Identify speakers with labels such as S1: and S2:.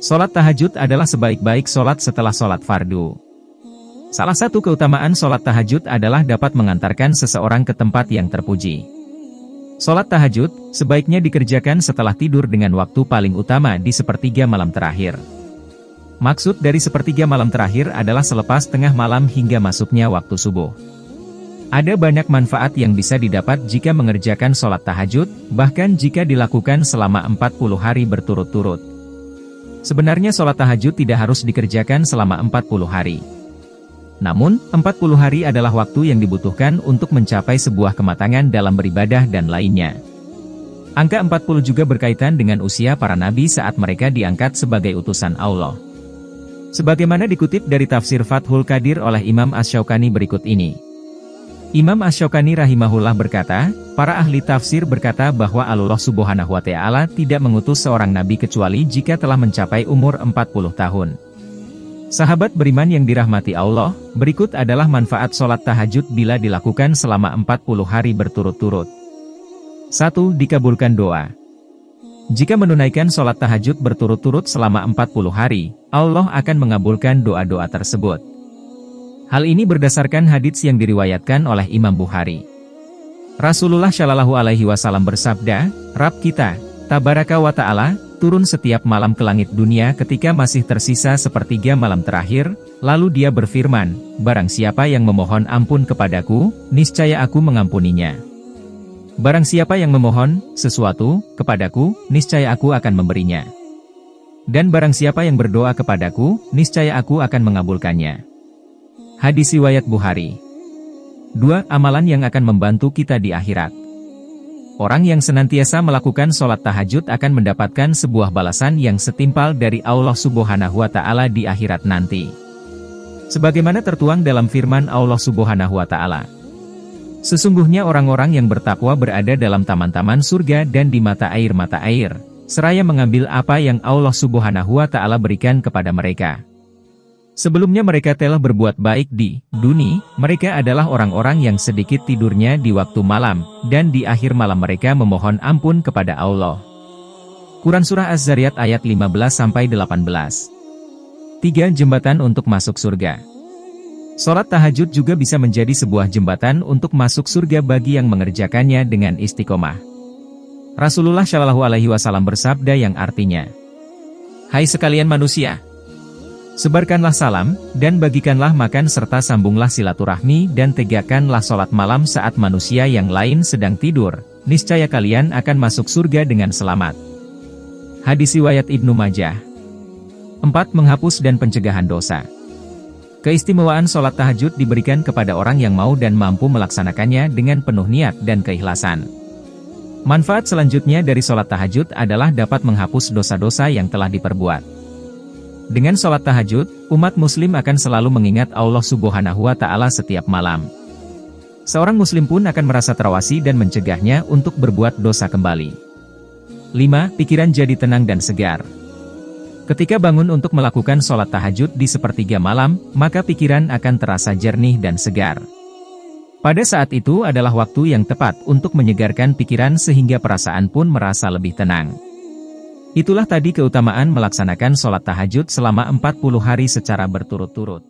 S1: Sholat tahajud adalah sebaik-baik sholat setelah sholat fardu. Salah satu keutamaan sholat tahajud adalah dapat mengantarkan seseorang ke tempat yang terpuji. Sholat tahajud sebaiknya dikerjakan setelah tidur dengan waktu paling utama di sepertiga malam terakhir. Maksud dari sepertiga malam terakhir adalah selepas tengah malam hingga masuknya waktu subuh. Ada banyak manfaat yang bisa didapat jika mengerjakan sholat tahajud, bahkan jika dilakukan selama 40 hari berturut-turut. Sebenarnya sholat tahajud tidak harus dikerjakan selama 40 hari. Namun, 40 hari adalah waktu yang dibutuhkan untuk mencapai sebuah kematangan dalam beribadah dan lainnya. Angka 40 juga berkaitan dengan usia para nabi saat mereka diangkat sebagai utusan Allah. Sebagaimana dikutip dari tafsir Fathul Qadir oleh Imam Asy-Syaukani berikut ini. Imam Asy-Syaukani rahimahullah berkata, para ahli tafsir berkata bahwa Allah Subhanahu wa Ta'ala tidak mengutus seorang nabi kecuali jika telah mencapai umur 40 tahun. Sahabat beriman yang dirahmati Allah, berikut adalah manfaat sholat tahajud bila dilakukan selama 40 hari berturut-turut. 1. Dikabulkan doa. Jika menunaikan sholat tahajud berturut-turut selama 40 hari, Allah akan mengabulkan doa-doa tersebut. Hal ini berdasarkan hadits yang diriwayatkan oleh Imam Bukhari. Rasulullah Shallallahu Alaihi Wasallam bersabda, Rabb kita, Tabaraka wa Ta'ala, turun setiap malam ke langit dunia ketika masih tersisa sepertiga malam terakhir, lalu dia berfirman, barang siapa yang memohon ampun kepadaku, niscaya aku mengampuninya. Barang siapa yang memohon sesuatu kepadaku, niscaya aku akan memberinya. Dan barang siapa yang berdoa kepadaku, niscaya aku akan mengabulkannya. Hadis riwayat Bukhari. 2. Amalan yang akan membantu kita di akhirat. Orang yang senantiasa melakukan sholat tahajud akan mendapatkan sebuah balasan yang setimpal dari Allah Subhanahu wa Ta'ala di akhirat nanti. Sebagaimana tertuang dalam firman Allah Subhanahu wa Ta'ala. Sesungguhnya orang-orang yang bertakwa berada dalam taman-taman surga dan di mata air, seraya mengambil apa yang Allah Subhanahu wa Ta'ala berikan kepada mereka. Sebelumnya mereka telah berbuat baik di dunia, mereka adalah orang-orang yang sedikit tidurnya di waktu malam, dan di akhir malam mereka memohon ampun kepada Allah. Quran Surah Az-Zariyat ayat 15-18. 3. Jembatan untuk masuk surga. Sholat tahajud juga bisa menjadi sebuah jembatan untuk masuk surga bagi yang mengerjakannya dengan istiqomah. Rasulullah Shallallahu Alaihi Wasallam bersabda yang artinya, hai sekalian manusia, sebarkanlah salam, dan bagikanlah makan serta sambunglah silaturahmi dan tegakkanlah sholat malam saat manusia yang lain sedang tidur, niscaya kalian akan masuk surga dengan selamat. Hadis riwayat Ibnu Majah. 4. Menghapus dan pencegahan dosa. Keistimewaan sholat tahajud diberikan kepada orang yang mau dan mampu melaksanakannya dengan penuh niat dan keikhlasan. Manfaat selanjutnya dari sholat tahajud adalah dapat menghapus dosa-dosa yang telah diperbuat. Dengan sholat tahajud, umat muslim akan selalu mengingat Allah Subhanahu wa Ta'ala setiap malam. Seorang muslim pun akan merasa terawasi dan mencegahnya untuk berbuat dosa kembali. 5. Pikiran jadi tenang dan segar. Ketika bangun untuk melakukan sholat tahajud di sepertiga malam, maka pikiran akan terasa jernih dan segar. Pada saat itu adalah waktu yang tepat untuk menyegarkan pikiran sehingga perasaan pun merasa lebih tenang. Itulah tadi keutamaan melaksanakan sholat tahajud selama 40 hari secara berturut-turut.